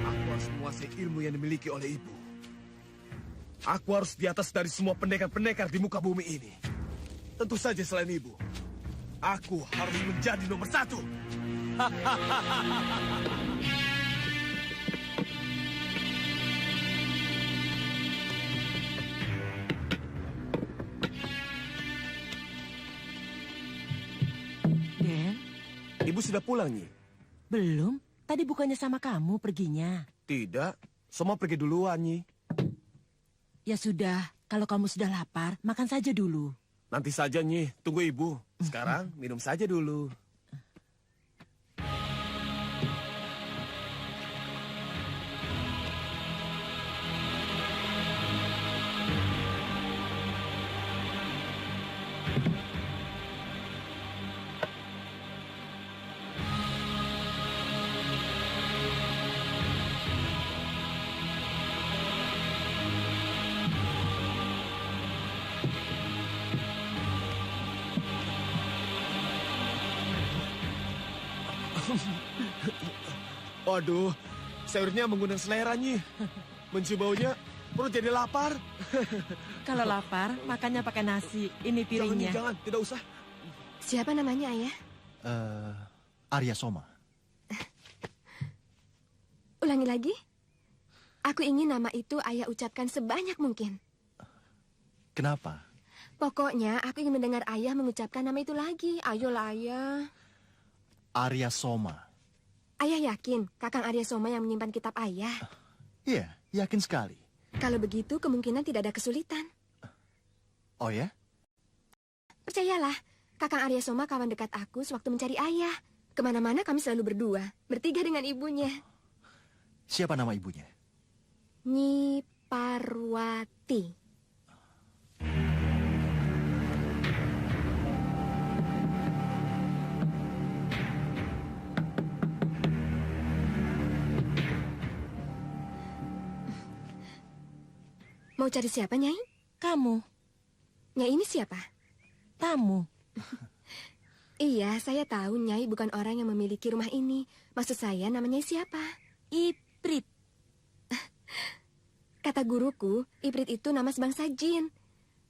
Aku harus menguasai ilmu yang dimiliki oleh ibu. Aku harus di atas dari semua pendekar-pendekar di muka bumi ini. Tentu saja selain ibu. Aku harus menjadi nomor satu. Den? Ibu sudah pulang, Nyi? Belum. Tadi bukannya sama kamu perginya. Tidak. Semua pergi duluan, Nyi. Ya sudah, kalau kamu sudah lapar, makan saja dulu. Nanti saja, Nyi. Tunggu ibu. Sekarang minum saja dulu. Waduh, sayurnya mengundang selera, Nyi. Mencium baunya, perut jadi lapar. Kalau lapar, makannya pakai nasi. Ini piringnya. Jangan, tidak usah. Siapa namanya, Ayah? Arya Soma. Ulangi lagi. Aku ingin nama itu Ayah ucapkan sebanyak mungkin. Kenapa? Pokoknya aku ingin mendengar Ayah mengucapkan nama itu lagi. Ayolah, Ayah. Arya Soma. Ayah yakin Kakang Arya Soma yang menyimpan kitab Ayah? Iya, yakin sekali. Kalau begitu kemungkinan tidak ada kesulitan. Oh ya? Percayalah, Kakang Arya Soma kawan dekat aku sewaktu mencari Ayah. Kemana-mana kami selalu berdua, bertiga dengan ibunya. Siapa nama ibunya? Nyi Parwati. Mau cari siapa, Nyai? Kamu, Nyai ini siapa? tamu. Iya, saya tahu Nyai bukan orang yang memiliki rumah ini. Maksud saya namanya siapa? Iprit. Kata guruku, Iprit itu nama sebangsa jin.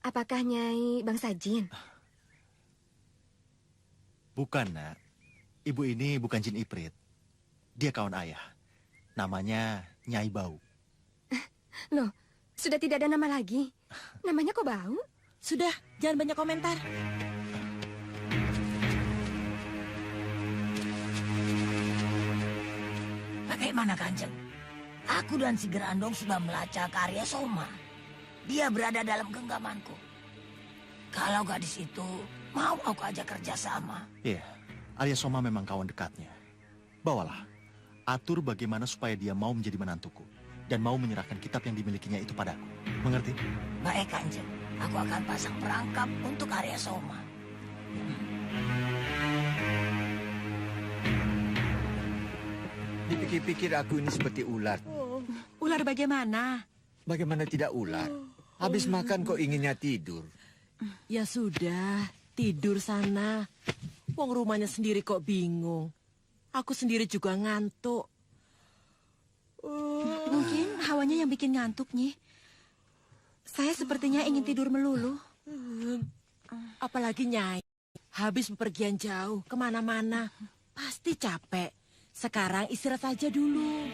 Apakah Nyai bangsa jin? Bukan, Nak. Ibu ini bukan jin Iprit. Dia kawan ayah. Namanya Nyai Bau. Loh, sudah tidak ada nama lagi. Namanya kok Bau? Sudah, jangan banyak komentar. Bagaimana Kanjeng? Aku dan si Gerandong sudah melacak Arya Soma. Dia berada dalam genggamanku. Kalau gadis itu mau aku ajak kerjasama. Iya, Arya Soma memang kawan dekatnya. Bawalah, atur bagaimana supaya dia mau menjadi menantuku. Dan mau menyerahkan kitab yang dimilikinya itu padaku. Mengerti? Baik Kanjeng, aku akan pasang perangkap untuk Arya Soma. Dipikir-pikir aku ini seperti ular. Ular bagaimana? Bagaimana tidak ular? Habis makan kok inginnya tidur. Ya sudah, tidur sana. Wong rumahnya sendiri kok bingung. Aku sendiri juga ngantuk. Mungkin hawanya yang bikin ngantuk, Nyi. Saya sepertinya ingin tidur melulu. Apalagi Nyai, habis bepergian jauh kemana-mana. Pasti capek. Sekarang istirahat saja dulu.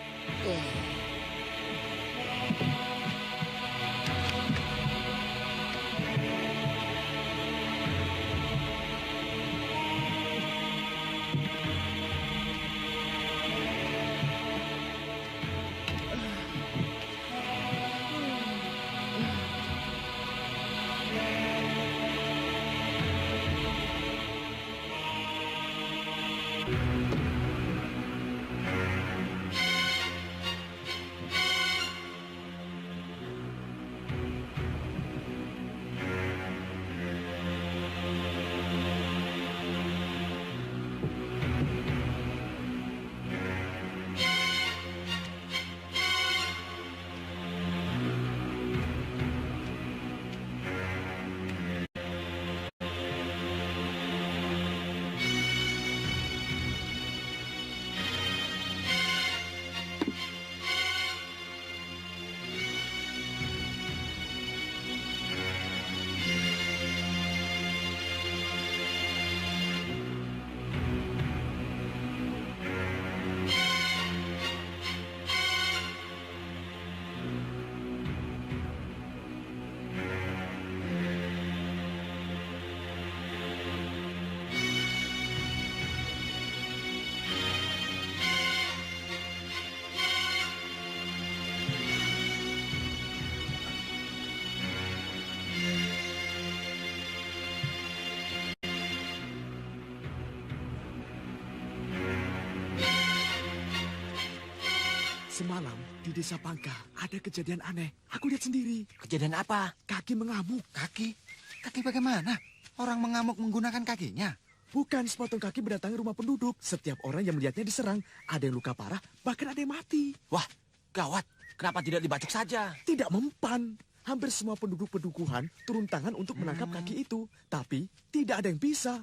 Semalam di desa Pangka ada kejadian aneh. Aku lihat sendiri. Kejadian apa? Kaki mengamuk. Kaki? Kaki bagaimana? Orang mengamuk menggunakan kakinya. Bukan sepotong kaki mendatangi rumah penduduk. Setiap orang yang melihatnya diserang. Ada yang luka parah, bahkan ada yang mati. Wah, gawat. Kenapa tidak dibacok saja? Tidak mempan. Hampir semua penduduk pedukuhan turun tangan untuk menangkap kaki itu. Tapi tidak ada yang bisa.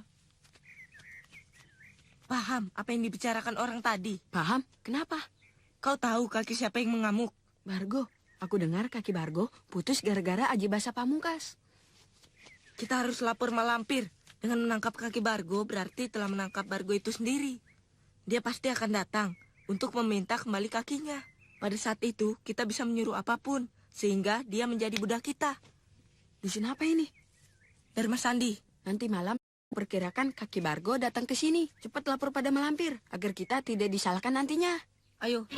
Paham apa yang dibicarakan orang tadi? Paham? Kenapa? Kau tahu kaki siapa yang mengamuk? Bargo. Aku dengar kaki Bargo putus gara-gara Aji Basa Pamungkas. Kita harus lapor Malampir. Dengan menangkap kaki Bargo berarti telah menangkap Bargo itu sendiri. Dia pasti akan datang untuk meminta kembali kakinya. Pada saat itu kita bisa menyuruh apapun sehingga dia menjadi budak kita. Dusun apa ini? Dharma Sandi. Nanti malam perkirakan kaki Bargo datang ke sini. Cepat lapor pada Malampir agar kita tidak disalahkan nantinya. Ayo.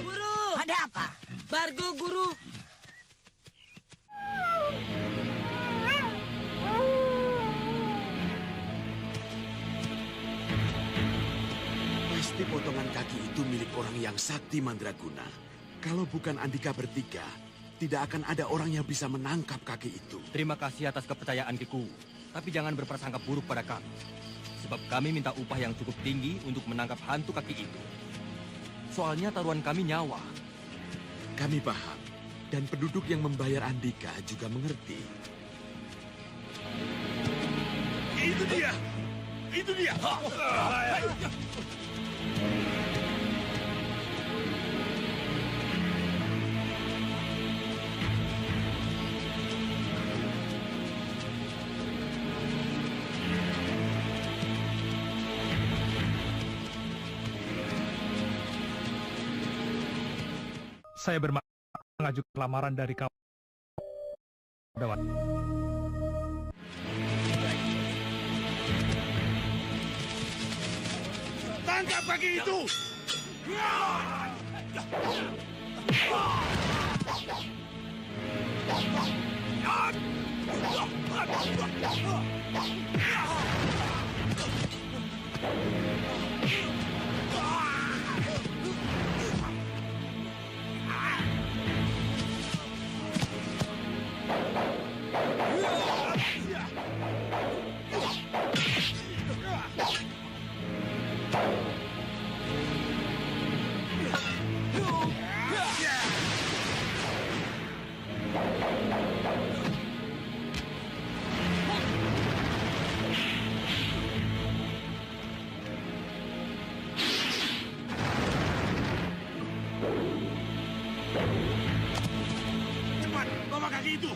Guru! Ada apa? Bargo, Guru! Pasti potongan kaki itu milik orang yang sakti mandraguna. Kalau bukan Andika bertiga, tidak akan ada orang yang bisa menangkap kaki itu. Terima kasih atas kepercayaan Kiku. Tapi jangan berprasangka buruk pada kami. Sebab kami minta upah yang cukup tinggi untuk menangkap hantu kaki itu. Soalnya taruhan kami nyawa. Kami paham. Dan penduduk yang membayar Andika juga mengerti. Itu dia! Itu dia! Saya mengajukan lamaran dari kamu. Tangkap kaki itu! Cepat, bawa kaki itu!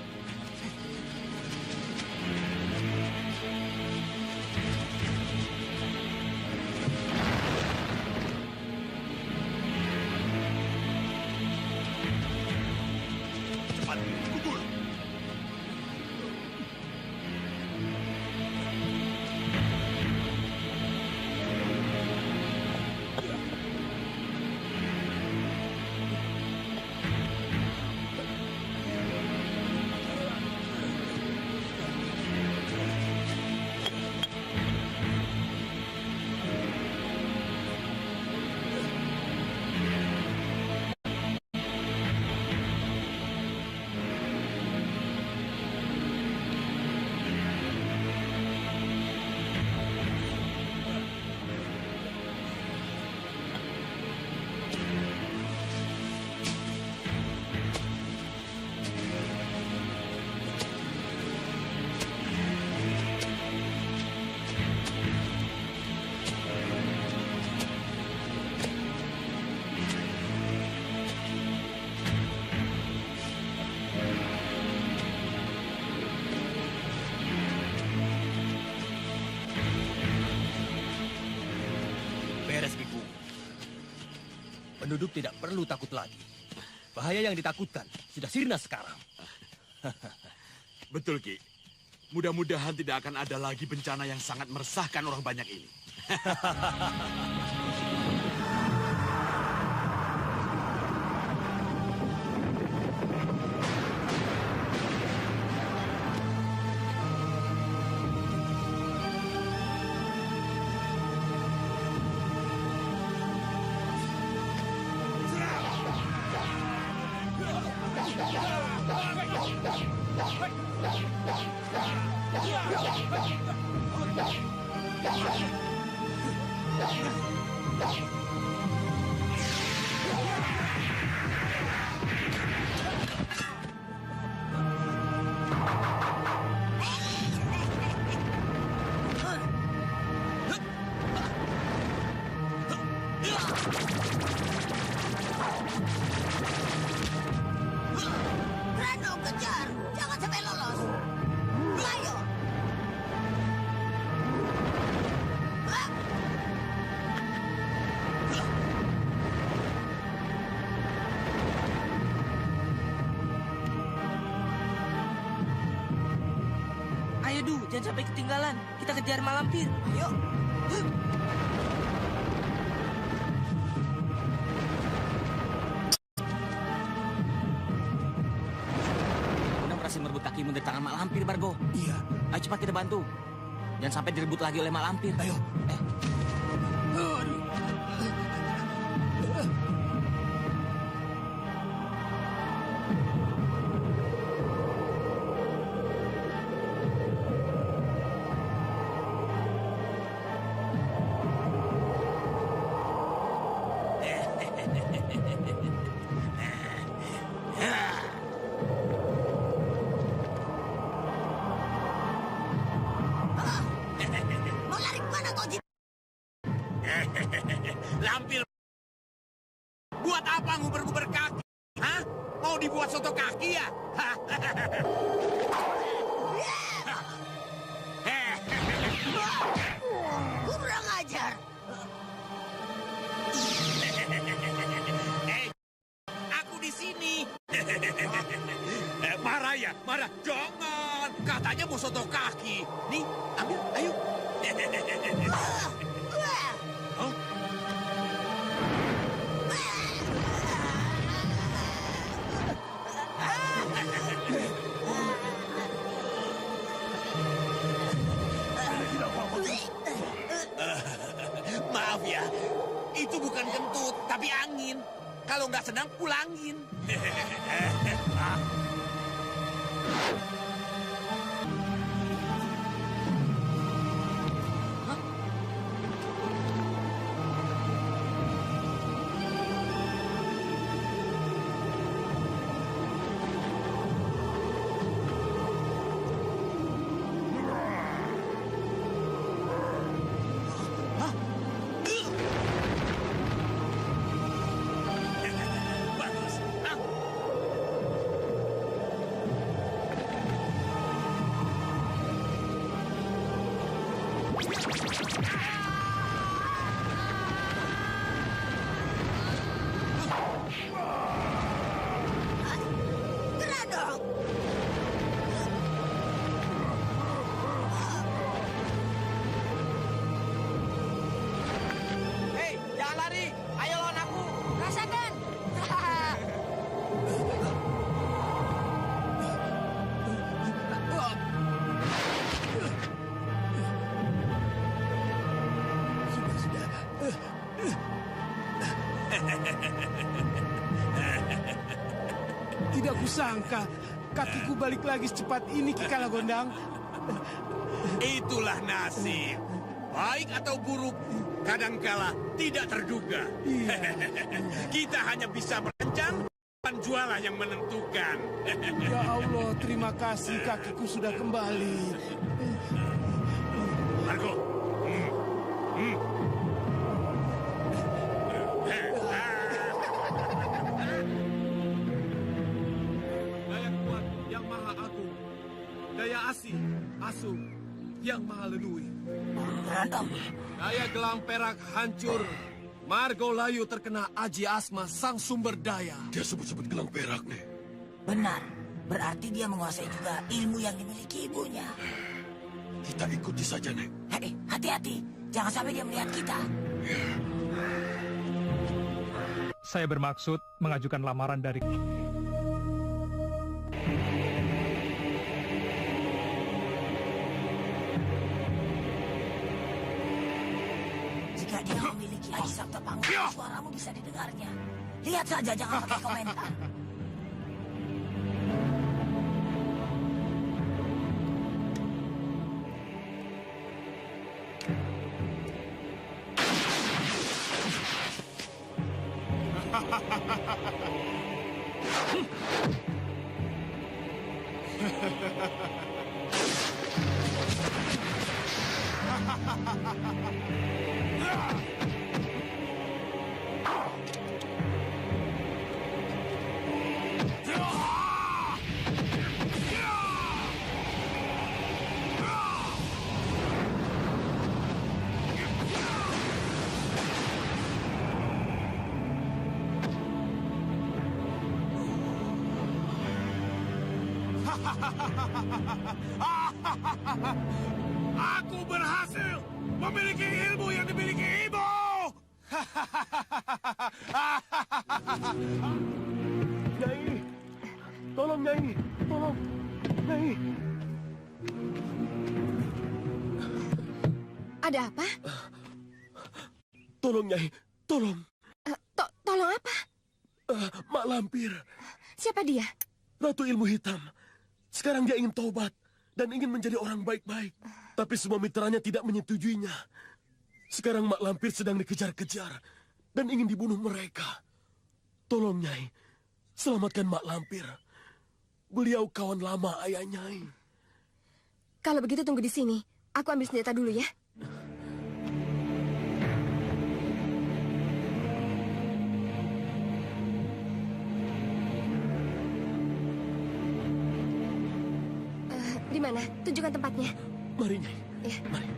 Cepat, pukul! Beres, Kiku. Penduduk tidak perlu takut lagi. Bahaya yang ditakutkan sudah sirna sekarang. Betul, Ki. Mudah-mudahan tidak akan ada lagi bencana yang sangat meresahkan orang banyak ini. Rano, kejar! Jangan sampai lolos! Ayo! Ayo, Du, jangan sampai ketinggalan. Kita kejar malampir. Ayo. Kita berhasil merebut kakimu dari tangan malampir, Bargo. Iya. Ayo cepat kita bantu. Jangan sampai direbut lagi oleh malampir. Ayo. hampir. Buat apa nguber-nguber kaki? Hah? Mau dibuat soto kaki ya? Kurang ajar. Aku di sini. Marah ya? Marah? Jangan. Katanya mau soto kaki. Nih, ambil. Ayo. Hah? Maaf ya, itu bukan kentut, tapi angin. Kalau nggak senang, pulangin. Bagus. Grandong. Hei, jangan lari. Ayo lawan aku. Rasakan. Tidak kusangka kakiku balik lagi secepat ini, Ki Kalagondang. Itulah nasib. Baik atau buruk, kadangkala tidak terduga. Kita hanya bisa merancang, penjualan yang menentukan. Ya Allah, terima kasih kakiku sudah kembali. Margo. Daya kuat yang maha agung. Daya asih, asuh, yang maha leluhur. Grandong. Daya gelang perak hancur. Margo Layu terkena Aji Asma, sang sumber daya. Dia sebut-sebut gelang perak nih. Benar. Berarti dia menguasai juga ilmu yang dimiliki ibunya. Kita ikuti saja, Nek. Hei, hati-hati. Jangan sampai dia melihat kita. Saya bermaksud mengajukan lamaran dari... Jika dia memiliki Aji Sabta Panggung, suaramu bisa didengarnya. Lihat saja, jangan pakai komentar. Aku berhasil memiliki ilmu yang dimiliki ibu. Nyai, tolong Nyai, tolong Nyai. Ada apa? Tolong Nyai, tolong. Tolong apa? Mak Lampir, Siapa dia? Ratu Ilmu Hitam. Sekarang dia ingin taubat dan ingin menjadi orang baik-baik. Tapi semua mitranya tidak menyetujuinya. Sekarang Mak Lampir sedang dikejar-kejar dan ingin dibunuh mereka. Tolong Nyai, selamatkan Mak Lampir. Beliau kawan lama ayah Nyai. Kalau begitu tunggu di sini. Aku ambil senjata dulu ya. mana? Tunjukkan tempatnya. Mari, Nyai. Ya. Mari.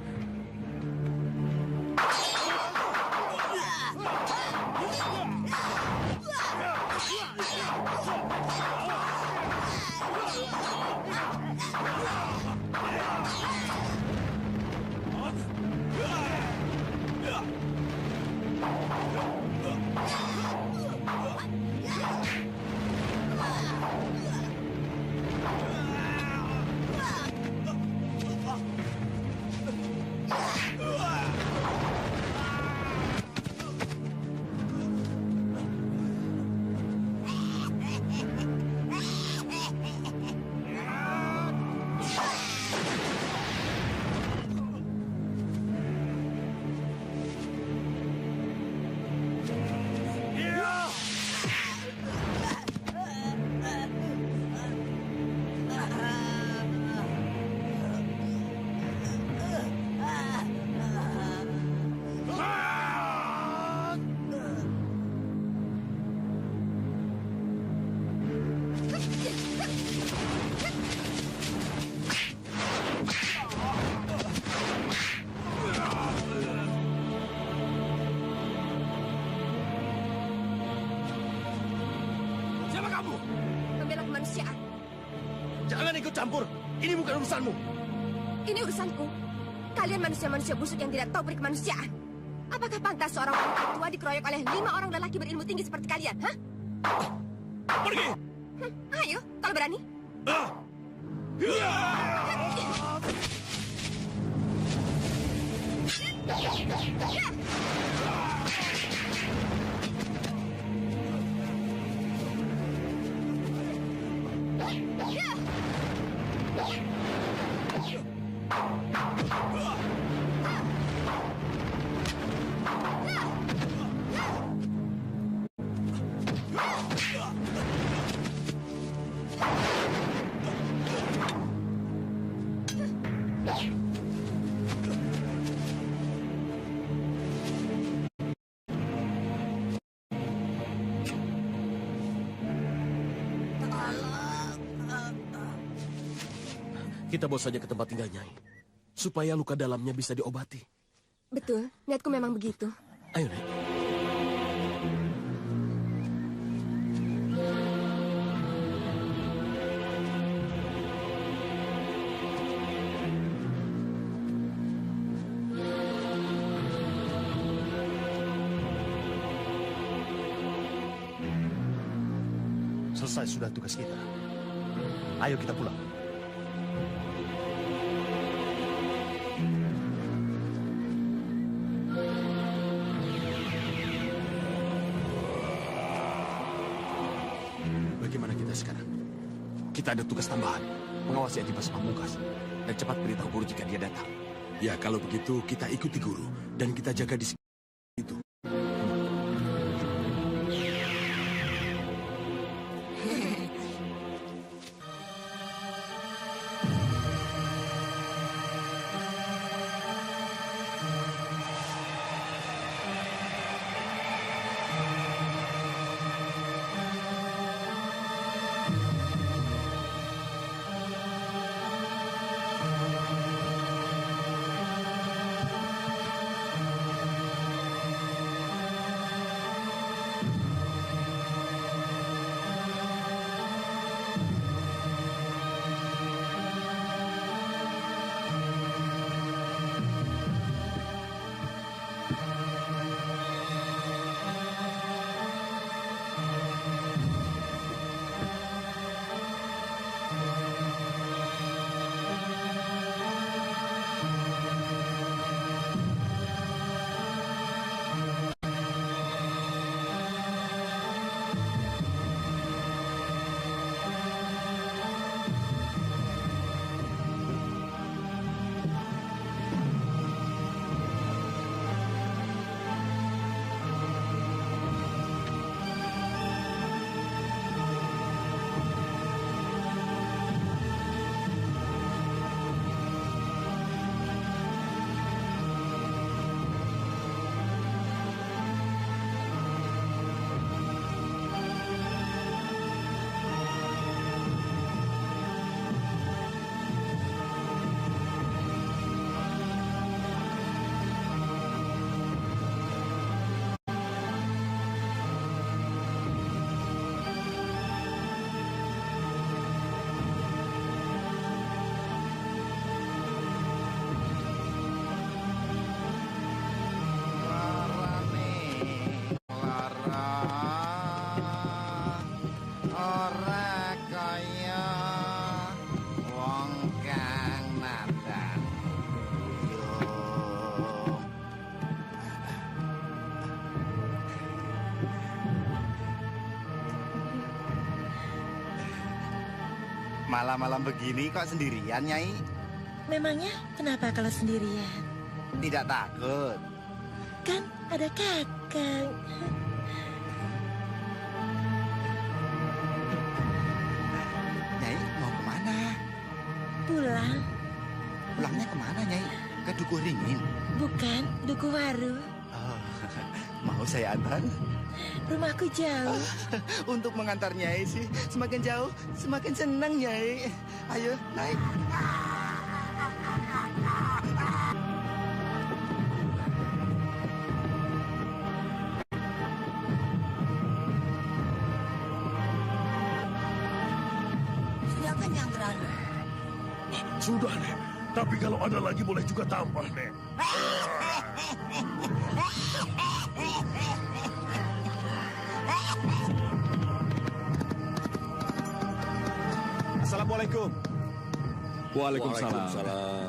Siapa kamu? Pembela kemanusiaan. Jangan ikut campur. Ini bukan urusanmu. Ini urusanku. Kalian manusia-manusia busuk yang tidak tahu peri kemanusiaan. Apakah pantas seorang wanita tua dikeroyok oleh 5 orang lelaki berilmu tinggi seperti kalian, hah? Pergi! Ayo, kalau berani. Kita bawa saja ke tempat tinggal Nyai. Supaya luka dalamnya bisa diobati. Betul, niatku memang begitu. Ayo, Nek. Selesai sudah tugas kita. Ayo kita pulang. Bagaimana kita sekarang? Kita ada tugas tambahan. Mengawasi Adipati Pamungkas. Dan cepat beritahu guru jika dia datang. Ya, kalau begitu kita ikuti guru. Dan kita jaga di sini. Itu. Malam-malam begini kok sendirian, Nyai? Memangnya kenapa kalau sendirian? Tidak takut. Kan ada Kakang. Nyai mau kemana? Pulang. Pulangnya kemana, Nyai? Ke Duku Ringin? Bukan, Duku Waru. Oh, mau saya antar? Rumahku jauh. Untuk mengantar Nyai sih, semakin jauh, semakin senang, Nyai. Ayo, naik. Sudah kenyang, Gerandong? Sudah, Nek. Tapi kalau ada lagi boleh juga tambah, Nek. Assalamualaikum. Waalaikumsalam.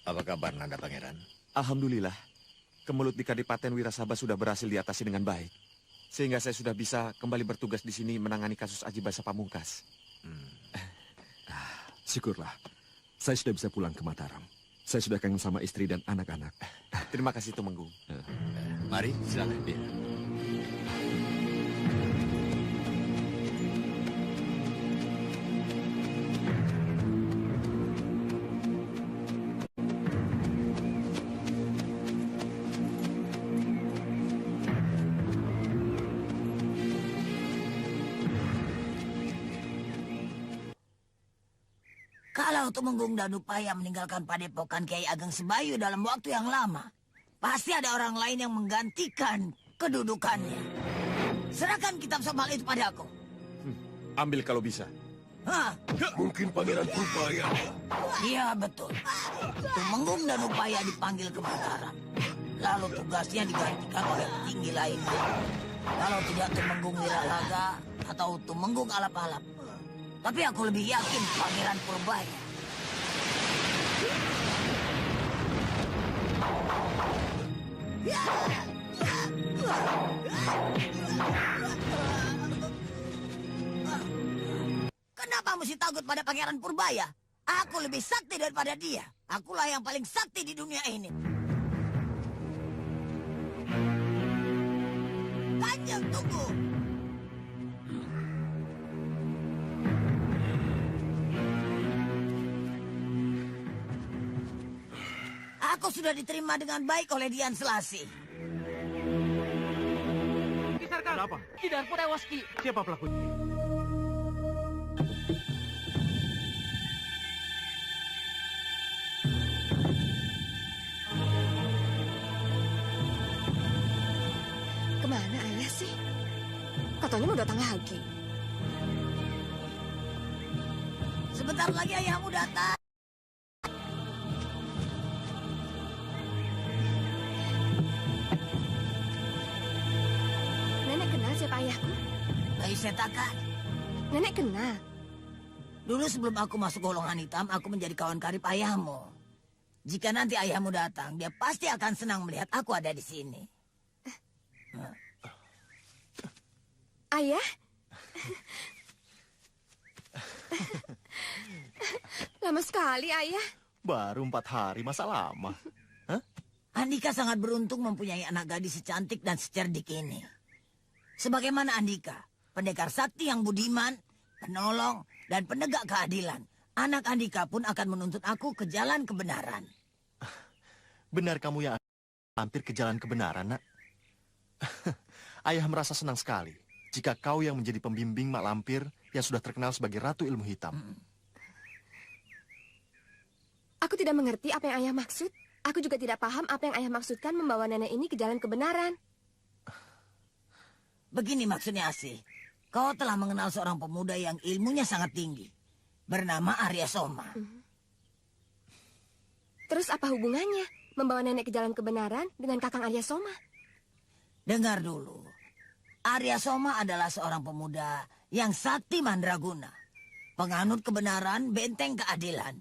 Apa kabar, Nanda Pangeran? Alhamdulillah. Kemelut di Kadipaten Wirasaba sudah berhasil diatasi dengan baik. Sehingga saya sudah bisa kembali bertugas di sini menangani kasus Aji Basa Pamungkas. Syukurlah. Saya sudah bisa pulang ke Mataram. Saya sudah kangen sama istri dan anak-anak. Terima kasih, Tumenggung. Mari, silakan. Ya. Kalau Tumenggung dan Upaya meninggalkan padepokan Kiai Ageng Sebayu dalam waktu yang lama, pasti ada orang lain yang menggantikan kedudukannya. Serahkan kitab somal itu padaku. Ambil kalau bisa. Hah? Mungkin Pangeran Upaya. Iya, betul. Tumenggung dan Upaya dipanggil ke Mataram. Lalu tugasnya digantikan oleh petinggi lainnya. Kalau tidak Tumenggung Wiralaga atau Tumenggung Alap-Alap. Tapi aku lebih yakin Pangeran Purbaya. Kenapa mesti takut pada Pangeran Purbaya? Aku lebih sakti daripada dia. Akulah yang paling sakti di dunia ini. Kanjeng, tunggu. Aku sudah diterima dengan baik oleh Dian Selasi. Ada apa? Ki Darpo tewas, Ki. Siapa pelakunya? Kemana ayah sih? Katanya mau datang lagi. Sebentar lagi ayahmu datang. Nenek kenal siapa ayahku? Bayi Setakan. Nenek kenal. Dulu sebelum aku masuk golongan hitam, aku menjadi kawan karib ayahmu. Jika nanti ayahmu datang, dia pasti akan senang melihat aku ada di sini. Ayah? Lama sekali, ayah. Baru 4 hari, masa lama? Andika sangat beruntung mempunyai anak gadis secantik dan secerdik ini. Sebagaimana Andika, pendekar sakti yang budiman, penolong, dan penegak keadilan. Anak Andika pun akan menuntut aku ke jalan kebenaran. Benar kamu yang hampir ke jalan kebenaran, nak. Ayah merasa senang sekali jika kau yang menjadi pembimbing Mak Lampir yang sudah terkenal sebagai Ratu Ilmu Hitam. Aku tidak mengerti apa yang ayah maksud. Aku juga tidak paham apa yang ayah maksudkan membawa nenek ini ke jalan kebenaran. Begini maksudnya, Asih. Kau telah mengenal seorang pemuda yang ilmunya sangat tinggi. Bernama Arya Soma. Terus apa hubungannya membawa nenek ke jalan kebenaran dengan Kakang Arya Soma? Dengar dulu. Arya Soma adalah seorang pemuda yang sakti mandraguna. Penganut kebenaran, benteng keadilan.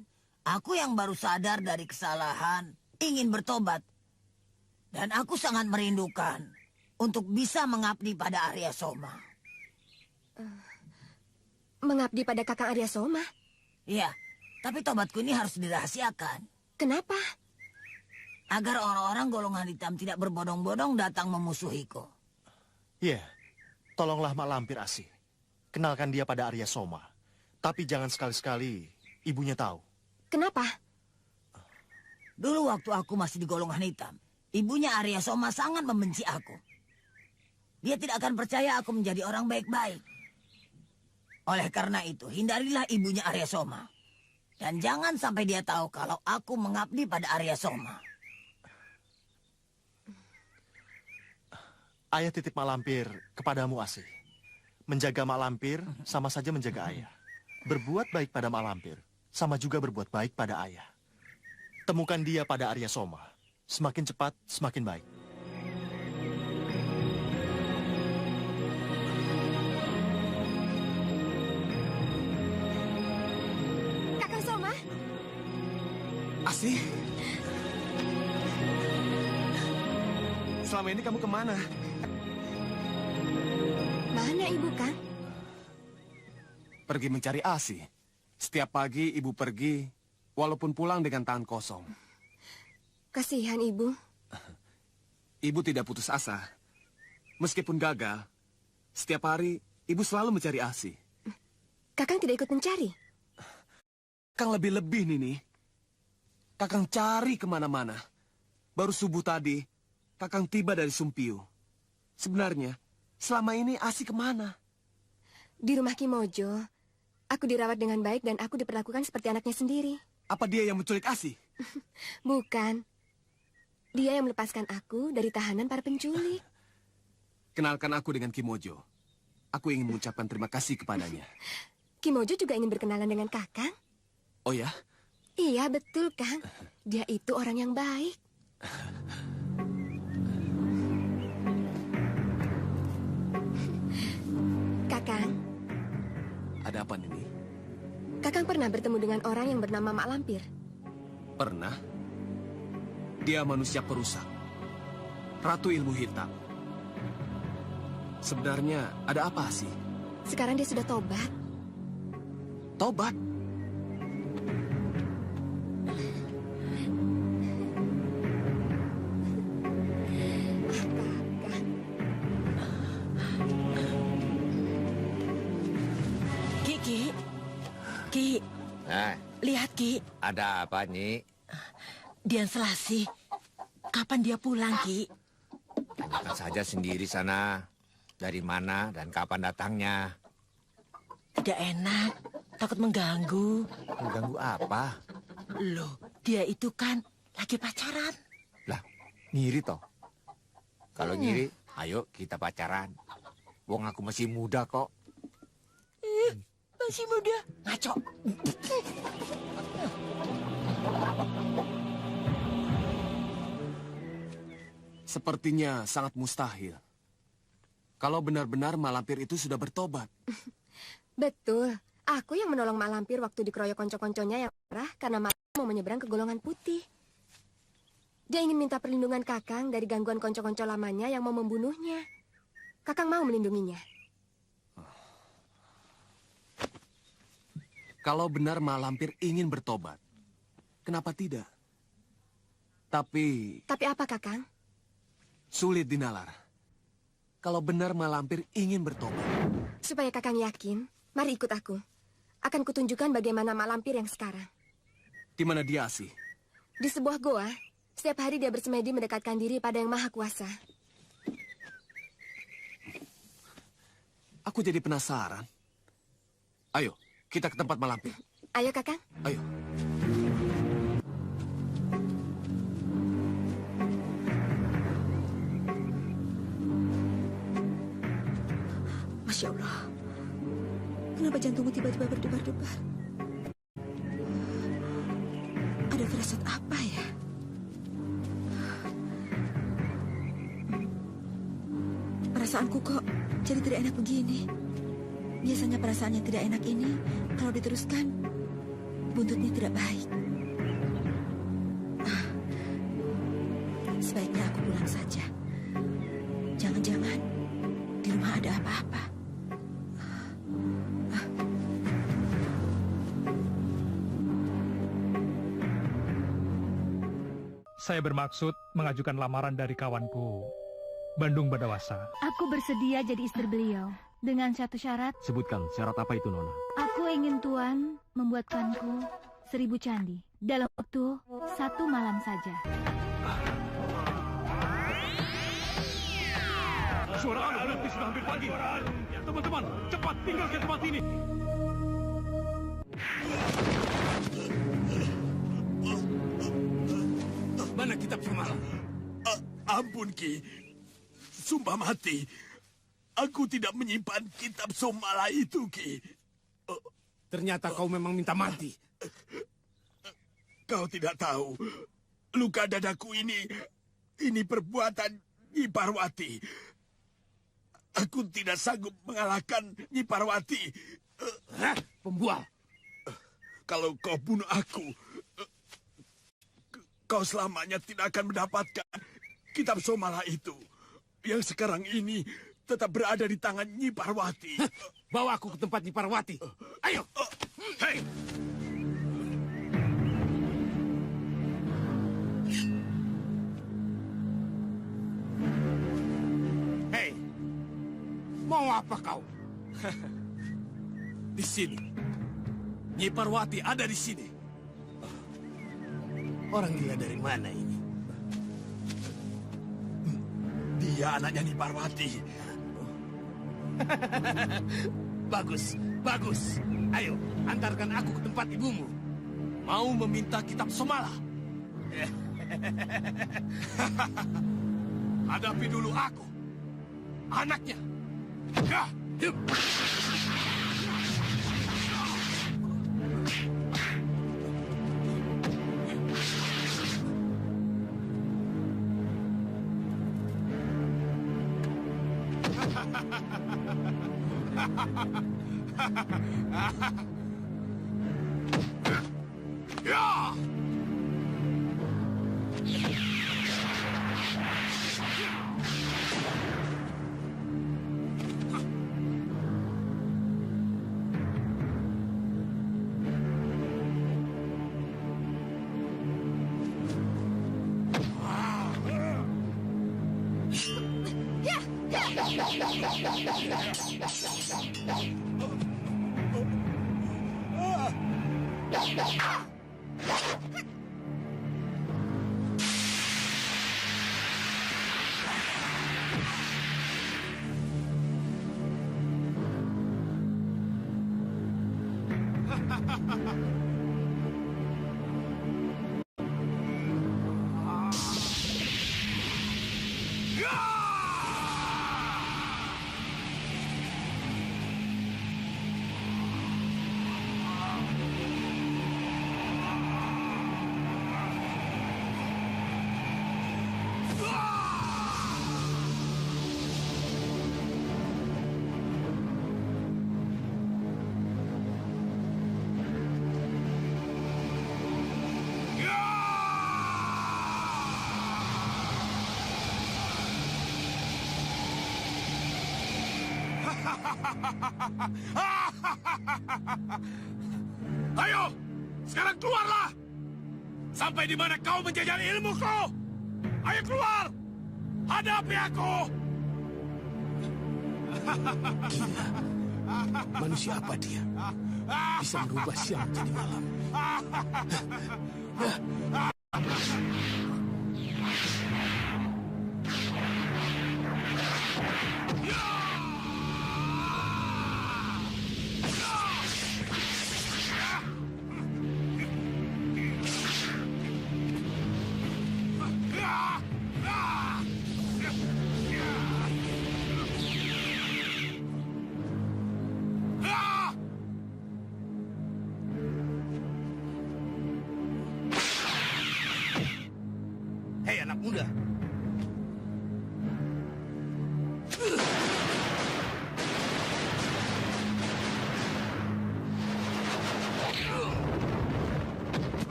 Aku yang baru sadar dari kesalahan, ingin bertobat. Dan aku sangat merindukan untuk bisa mengabdi pada Arya Soma. Mengabdi pada Kakang Arya Soma. Iya, tapi tobatku ini harus dirahasiakan. Kenapa? Agar orang-orang golongan hitam tidak berbodong-bodong datang memusuhiku. Iya, tolonglah Mak Lampir Asih. Kenalkan dia pada Arya Soma. Tapi jangan sekali-sekali ibunya tahu. Kenapa? Dulu waktu aku masih di golongan hitam, ibunya Arya Soma sangat membenci aku. Dia tidak akan percaya aku menjadi orang baik-baik. Oleh karena itu, hindarilah ibunya Arya Soma. Dan jangan sampai dia tahu kalau aku mengabdi pada Arya Soma. Ayah titip Mak Lampir kepadamu, Asih. Menjaga Mak Lampir sama saja menjaga ayah. Berbuat baik pada Mak Lampir sama juga berbuat baik pada ayah. Temukan dia pada Arya Soma. Semakin cepat, semakin baik. Kakang Soma? Asih? Selama ini kamu kemana? Mana ibu, Kang? Pergi mencari Asih. Setiap pagi ibu pergi, walaupun pulang dengan tangan kosong. Kasihan ibu. Ibu tidak putus asa. Meskipun gagal, setiap hari ibu selalu mencari Asih. Kakang tidak ikut mencari? Kakang lebih-lebih, Nini. Kakang cari kemana-mana. Baru subuh tadi, Kakang tiba dari Sumpiu. Sebenarnya, selama ini Asih kemana? Di rumah Kimojo. Aku dirawat dengan baik dan aku diperlakukan seperti anaknya sendiri. Apa dia yang menculik Asih? Bukan. Dia yang melepaskan aku dari tahanan para penculik. Kenalkan aku dengan Kimojo. Aku ingin mengucapkan terima kasih kepadanya. Kimojo juga ingin berkenalan dengan Kakang. Oh ya? Iya, betul, Kang. Dia itu orang yang baik. Kakang. Ada apa, Nini? Kakang pernah bertemu dengan orang yang bernama Mak Lampir? Pernah. Dia manusia perusak. Ratu ilmu hitam. Sebenarnya ada apa sih? Sekarang dia sudah tobat. Tobat? Ki, lihat Ki. Ada apa, Nyi? Dian Selasih. Kapan dia pulang, Ki? Tanyakan saja sendiri sana. Dari mana dan kapan datangnya. Tidak enak. Takut mengganggu. Mengganggu apa? Loh, dia itu kan lagi pacaran. Lah, ngiri toh. Kalau ngiri, ayo kita pacaran. Wong aku masih muda kok. Masih muda. Ngaco. Sepertinya sangat mustahil. Kalau benar-benar Mak Lampir itu sudah bertobat. Betul. Aku yang menolong Mak Lampir waktu dikeroyok konco-konconya yang marah karena Mak mau menyeberang ke golongan putih. Dia ingin minta perlindungan Kakang dari gangguan konco-konco lamanya yang mau membunuhnya. Kakang mau melindunginya. Kalau benar Mak Lampir ingin bertobat, kenapa tidak? Tapi apa, Kakang? Sulit dinalar. Kalau benar Mak Lampir ingin bertobat. Supaya Kakang yakin, mari ikut aku. Akan kutunjukkan bagaimana Mak Lampir yang sekarang. Di mana dia, Asih? Di sebuah goa. Setiap hari dia bersemedi mendekatkan diri pada Yang Maha Kuasa. Aku jadi penasaran. Ayo, kita ke tempat Mak Lampir. Ayo, Kakang. Ayo. Masya Allah. Kenapa jantungku tiba-tiba berdebar-debar? Ada firasat apa ya? Perasaanku kok jadi tidak enak begini. Biasanya perasaan yang tidak enak ini, kalau diteruskan, buntutnya tidak baik. Sebaiknya aku pulang saja. Jangan-jangan di rumah ada apa-apa. Saya bermaksud mengajukan lamaran dari kawanku, Bandung Badawasa. Aku bersedia jadi istri beliau dengan satu syarat. Sebutkan syarat apa itu, Nona? Aku ingin Tuan membuatkanku 1000 candi dalam waktu 1 malam saja. Suara anu berarti sudah hampir pagi. Teman-teman, cepat tinggalkan tempat ini. Mana kitab semalam? Ampun, Ki. Sumpah mati. Aku tidak menyimpan kitab somala itu, Ki. Ternyata kau memang minta mati. Kau tidak tahu. Luka dadaku ini perbuatan Nyi Parwati. Aku tidak sanggup mengalahkan Nyi Parwati. Hah? Pembual. Kalau kau bunuh aku, kau selamanya tidak akan mendapatkan kitab somala itu. Yang sekarang ini tetap berada di tangan Nyi Parwati. Bawa aku ke tempat Nyi Parwati. Ayo. Hei. Hei. Mau apa kau? Di sini. Nyi Parwati ada di sini. Orang gila dari mana ini? Dia anaknya Nyi Parwati. Bagus, bagus. Ayo, antarkan aku ke tempat ibumu. Mau meminta kitab somala. Hadapi dulu aku. Anaknya. Ya, hidup. Ya! Ayo, sekarang keluarlah. Sampai di mana kau menjajal ilmuku? Ayo keluar. Hadapi aku. Gila. Manusia apa dia? Bisa merubah siang menjadi malam. Hei anak muda.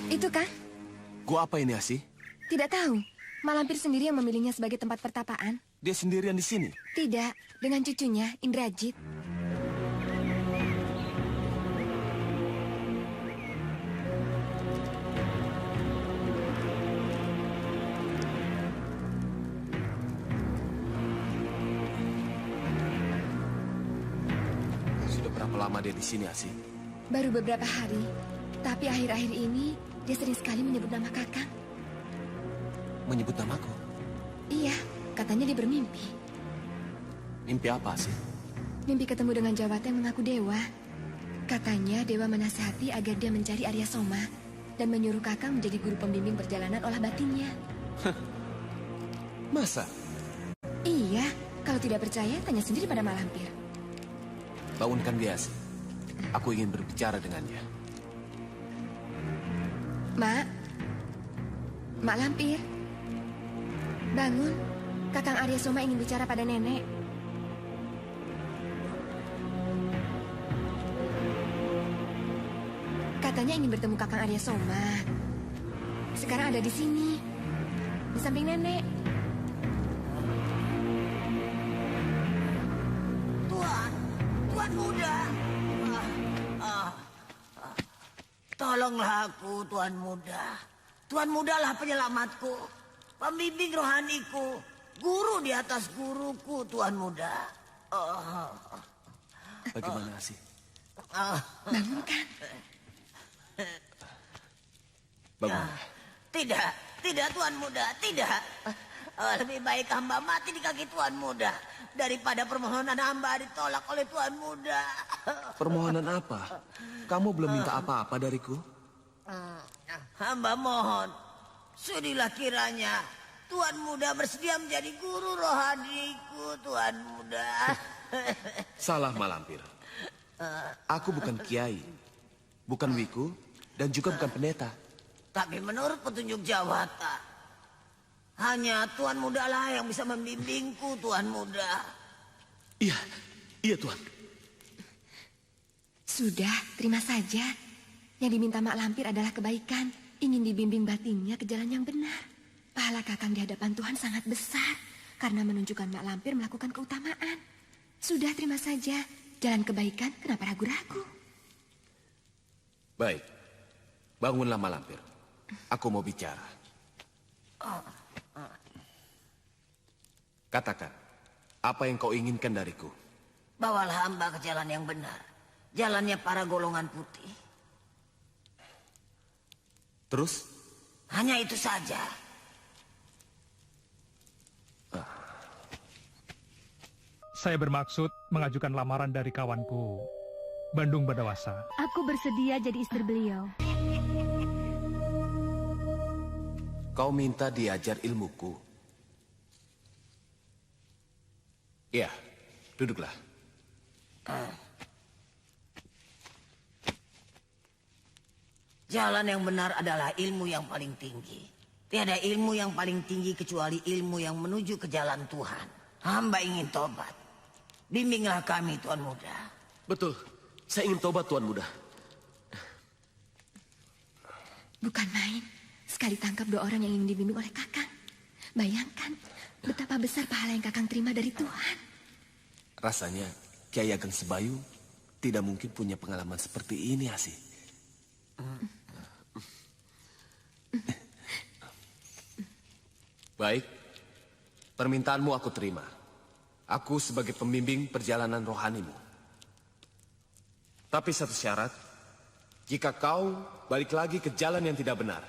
Itu kan? Gua apa ini, Asi? Tidak tahu. Malampir sendiri yang memilihnya sebagai tempat pertapaan. Dia sendirian di sini? Tidak, dengan cucunya, Indrajit. Sudah berapa lama dia di sini, Asi? Baru beberapa hari, tapi akhir-akhir ini dia sering sekali menyebut nama Kakang. Menyebut namaku? Iya, katanya dia bermimpi. Mimpi apa, Asi? Mimpi ketemu dengan Jawata yang mengaku dewa. Katanya dewa menasihati agar dia mencari Arya Soma dan menyuruh Kakang menjadi guru pembimbing perjalanan olah batinnya. Masa? Iya, kalau tidak percaya tanya sendiri pada Malampir. Bangunkan dia, Asi. Aku ingin berbicara dengannya. Mak Lampir. Bangun, Kakang Arya Soma ingin bicara pada nenek. Katanya ingin bertemu Kakang Arya Soma. Sekarang ada di sini, di samping nenek. Tuan muda. Tolonglah aku, Tuan muda. Tuan mudalah penyelamatku, pembimbing rohaniku, guru di atas guruku, Tuan muda. Bagaimana, Asi? Bangunkan. Bagaimana? Tidak, Tuan muda, tidak. Lebih baik hamba mati di kaki Tuan muda daripada permohonan hamba ditolak oleh Tuan muda. Permohonan apa? Kamu belum minta apa-apa dariku? Hamba mohon, sudilah kiranya Tuan muda bersedia menjadi guru rohaniku, Tuan muda. Salah, Malampir. Aku bukan kiai, bukan wiku, dan juga bukan pendeta. Tapi menurut petunjuk Jawata, hanya Tuan muda lah yang bisa membimbingku, Tuan muda. Iya, Tuan. Sudah, terima saja. Yang diminta Mak Lampir adalah kebaikan. Ingin dibimbing batinnya ke jalan yang benar. Pahala Kakang di hadapan Tuhan sangat besar. Karena menunjukkan Mak Lampir melakukan keutamaan. Sudah, terima saja. Jalan kebaikan, kenapa ragu-ragu? Baik. Bangunlah, Malampir. Aku mau bicara. Katakan, apa yang kau inginkan dariku? Bawalah hamba ke jalan yang benar. Jalannya para golongan putih. Terus? Hanya itu saja. Saya bermaksud mengajukan lamaran dari kawanku, Bandung Badawasa. Aku bersedia jadi istri beliau. Kau minta diajar ilmuku. Ya, duduklah. Jalan yang benar adalah ilmu yang paling tinggi. Tiada ilmu yang paling tinggi kecuali ilmu yang menuju ke jalan Tuhan. Hamba ingin tobat. Bimbinglah kami, Tuan muda. Betul, saya ingin tobat, Tuan muda. Bukan main. Sekali tangkap 2 orang yang ingin dibimbing oleh Kakang. Bayangkan betapa besar pahala yang Kakang terima dari Tuhan. Rasanya Kiai Ageng Sebayu tidak mungkin punya pengalaman seperti ini, Asi. Baik, permintaanmu aku terima. Aku sebagai pembimbing perjalanan rohanimu. Tapi satu syarat, jika kau balik lagi ke jalan yang tidak benar,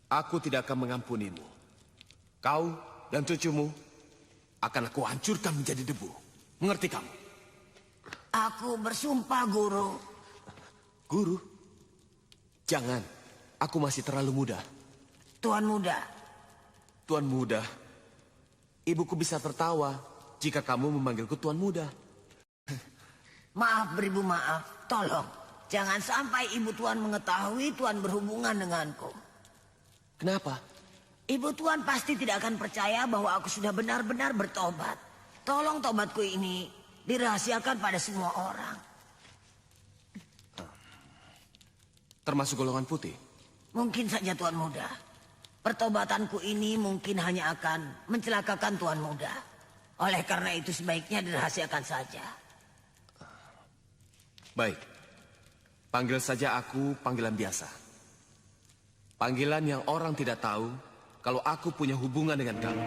aku tidak akan mengampunimu. Kau dan cucumu akan aku hancurkan menjadi debu. Mengerti kamu? Aku bersumpah, Guru. Guru? Jangan, aku masih terlalu muda. Tuan muda. Tuan muda, ibuku bisa tertawa jika kamu memanggilku Tuan muda. Maaf beribu maaf, tolong. Jangan sampai ibu Tuan mengetahui Tuan berhubungan denganku. Kenapa? Ibu Tuan pasti tidak akan percaya bahwa aku sudah benar-benar bertobat. Tolong tobatku ini dirahasiakan pada semua orang. Termasuk golongan putih? Mungkin saja Tuan Muda. Pertobatanku ini mungkin hanya akan mencelakakan Tuan Muda. Oleh karena itu sebaiknya dirahasiakan saja. Baik. Panggil saja aku panggilan biasa. Panggilan yang orang tidak tahu kalau aku punya hubungan dengan kamu.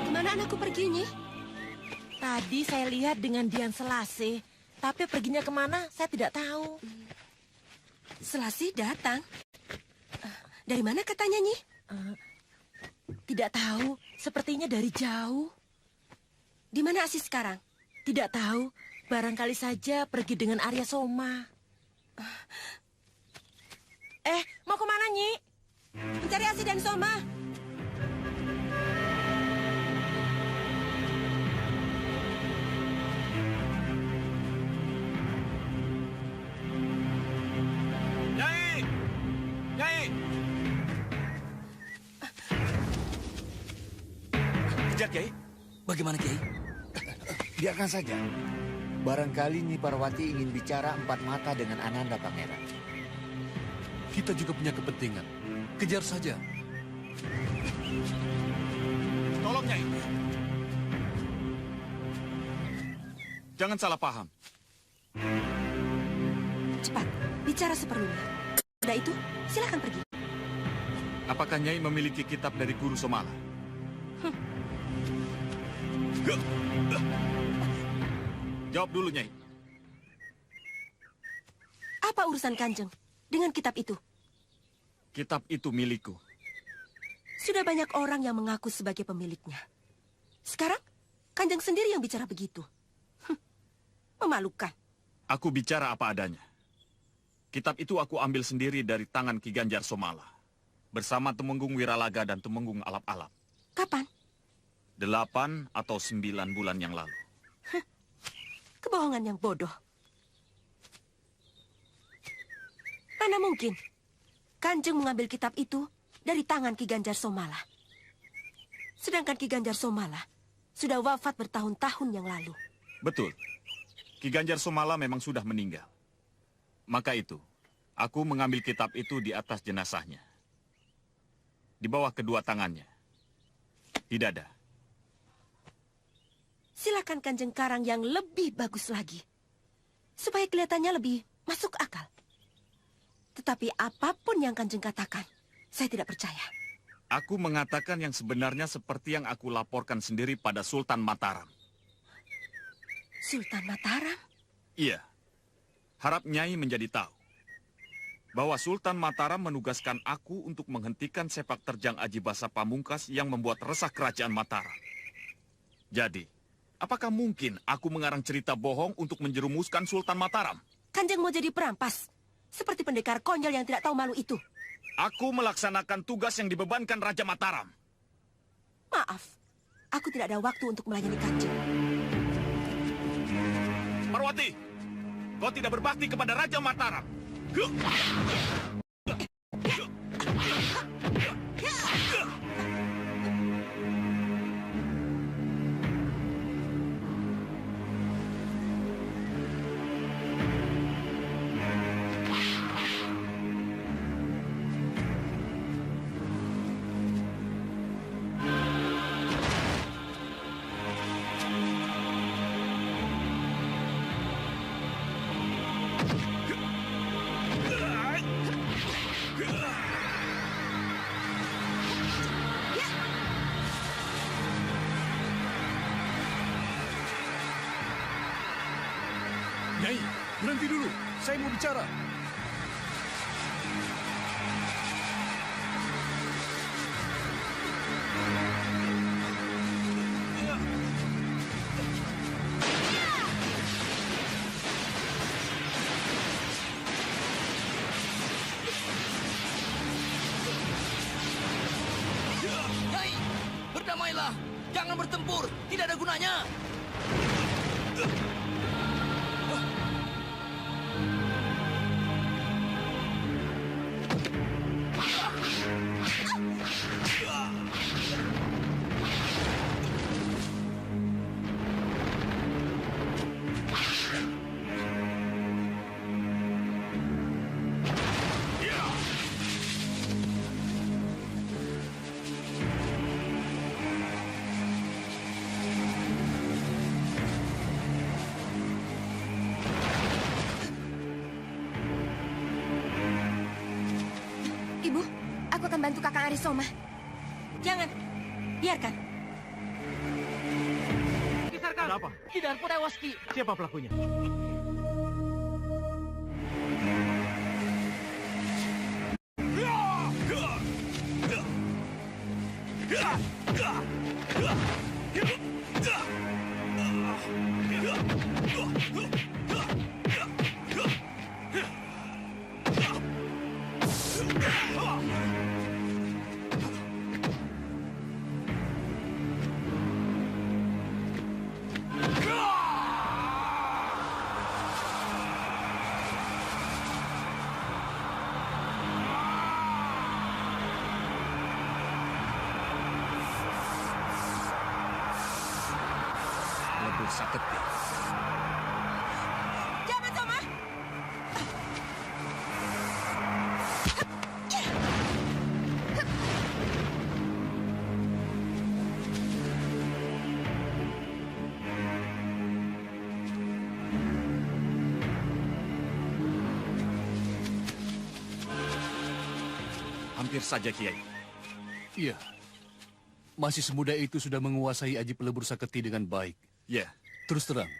Kemana anakku perginya? Tadi saya lihat dengan Dian Selasi, tapi perginya kemana saya tidak tahu. Selasi datang? Dari mana katanya, Nyi? Tidak tahu, sepertinya dari jauh. Di mana Asis sekarang? Tidak tahu, barangkali saja pergi dengan Arya Soma. Mau kemana, Nyi? Mencari Asis dan Soma. Nyai! Nyai! Kejar, Kiai. Bagaimana, Kiai? Biarkan saja. Barangkali Nyi Parwati ingin bicara empat mata dengan Ananda Pangeran. Kita juga punya kepentingan. Kejar saja. Tolong, Nyai. Jangan salah paham. Cepat, bicara seperlunya. Sudah itu, silakan pergi. Apakah Nyai memiliki kitab dari Guru Somala? Jawab dulu, Nyai. Apa urusan Kanjeng dengan kitab itu? Kitab itu milikku. Sudah banyak orang yang mengaku sebagai pemiliknya. Sekarang, Kanjeng sendiri yang bicara begitu. Memalukan. Aku bicara apa adanya. Kitab itu aku ambil sendiri dari tangan Ki Ganjar Somala. Bersama Temenggung Wiralaga dan Temenggung Alap-Alap. Kapan? 8 atau 9 bulan yang lalu. Kebohongan yang bodoh. Mana mungkin Kanjeng mengambil kitab itu dari tangan Ki Ganjar Somala. Sedangkan Ki Ganjar Somala sudah wafat bertahun-tahun yang lalu. Betul. Ki Ganjar Somala memang sudah meninggal. Maka itu, aku mengambil kitab itu di atas jenazahnya. Di bawah kedua tangannya. Di dada. Silakan Kanjeng karang yang lebih bagus lagi. Supaya kelihatannya lebih masuk akal. Tetapi apapun yang Kanjeng katakan, saya tidak percaya. Aku mengatakan yang sebenarnya seperti yang aku laporkan sendiri pada Sultan Mataram. Sultan Mataram? Iya. Harap Nyai menjadi tahu bahwa Sultan Mataram menugaskan aku untuk menghentikan sepak terjang Aji Basa Pamungkas yang membuat resah kerajaan Mataram. Jadi, apakah mungkin aku mengarang cerita bohong untuk menjerumuskan Sultan Mataram? Kanjeng mau jadi perampas, seperti pendekar konyol yang tidak tahu malu itu. Aku melaksanakan tugas yang dibebankan Raja Mataram. Maaf, aku tidak ada waktu untuk melayani Kanjeng. Parwati, kau tidak berbakti kepada Raja Mataram. Nyai, berhenti dulu. Saya mau bicara. Nyai, berdamailah. Jangan bertempur. Tidak ada gunanya. Ibu, aku akan bantu Kakang Arisoma. Jangan, biarkan. Ada apa? Tidak tewas, Ki. Siapa pelakunya? Pelebur Saketi. Jangan, Soma! Hampir saja, Kiai. Iya. Masih semudah itu sudah menguasai Aji Pelebur Saketi dengan baik. Ya. Terus terang,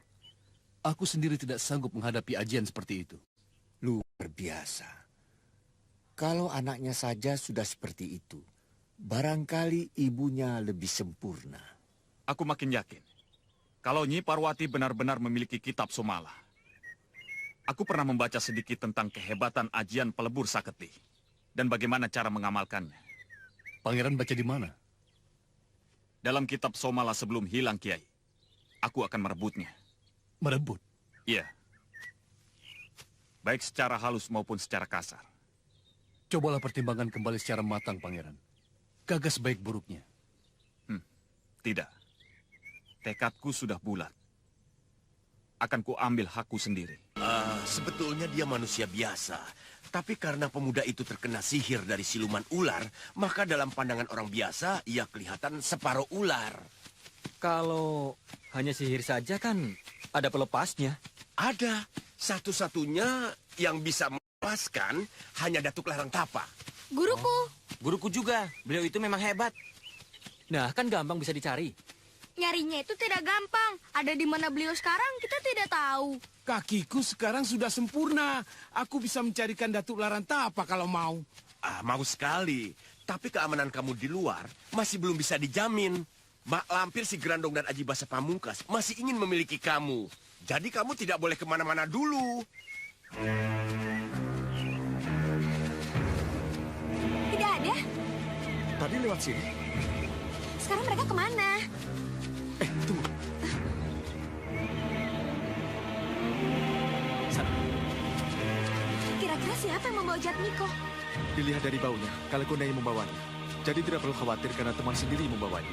aku sendiri tidak sanggup menghadapi ajian seperti itu. Luar biasa. Kalau anaknya saja sudah seperti itu, barangkali ibunya lebih sempurna. Aku makin yakin. Kalau Nyi Parwati benar-benar memiliki kitab Somala. Aku pernah membaca sedikit tentang kehebatan ajian Pelebur Saketi. Dan bagaimana cara mengamalkannya. Pangeran baca di mana? Dalam kitab Somala sebelum hilang, Kiai. Aku akan merebutnya. Merebut? Iya. Baik secara halus maupun secara kasar. Cobalah pertimbangkan kembali secara matang, Pangeran. Gagas baik buruknya. Tidak. Tekadku sudah bulat. Akan kuambil hakku sendiri. Sebetulnya dia manusia biasa. Tapi karena pemuda itu terkena sihir dari siluman ular, maka dalam pandangan orang biasa, ia kelihatan separuh ular. Kalau hanya sihir saja kan ada pelepasnya. Ada. Satu-satunya yang bisa melepaskan hanya Datuk Larang Tapa. Guruku. Guruku juga. Beliau itu memang hebat. Nah, kan gampang bisa dicari. Nyarinya itu tidak gampang. Ada di mana beliau sekarang, kita tidak tahu. Kakiku sekarang sudah sempurna. Aku bisa mencarikan Datuk Larang Tapa kalau mau. Mau sekali. Tapi keamanan kamu di luar masih belum bisa dijamin. Mak Lampir, si Grandong, dan Aji Basa Pamungkas masih ingin memiliki kamu. Jadi kamu tidak boleh kemana-mana dulu. Tidak ada. Tadi lewat sini. Sekarang mereka kemana? Tunggu. Kira-kira siapa yang membawa Jatmiko? Dilihat dari baunya, Kalaguna yang membawanya. Jadi tidak perlu khawatir karena teman sendiri yang membawanya.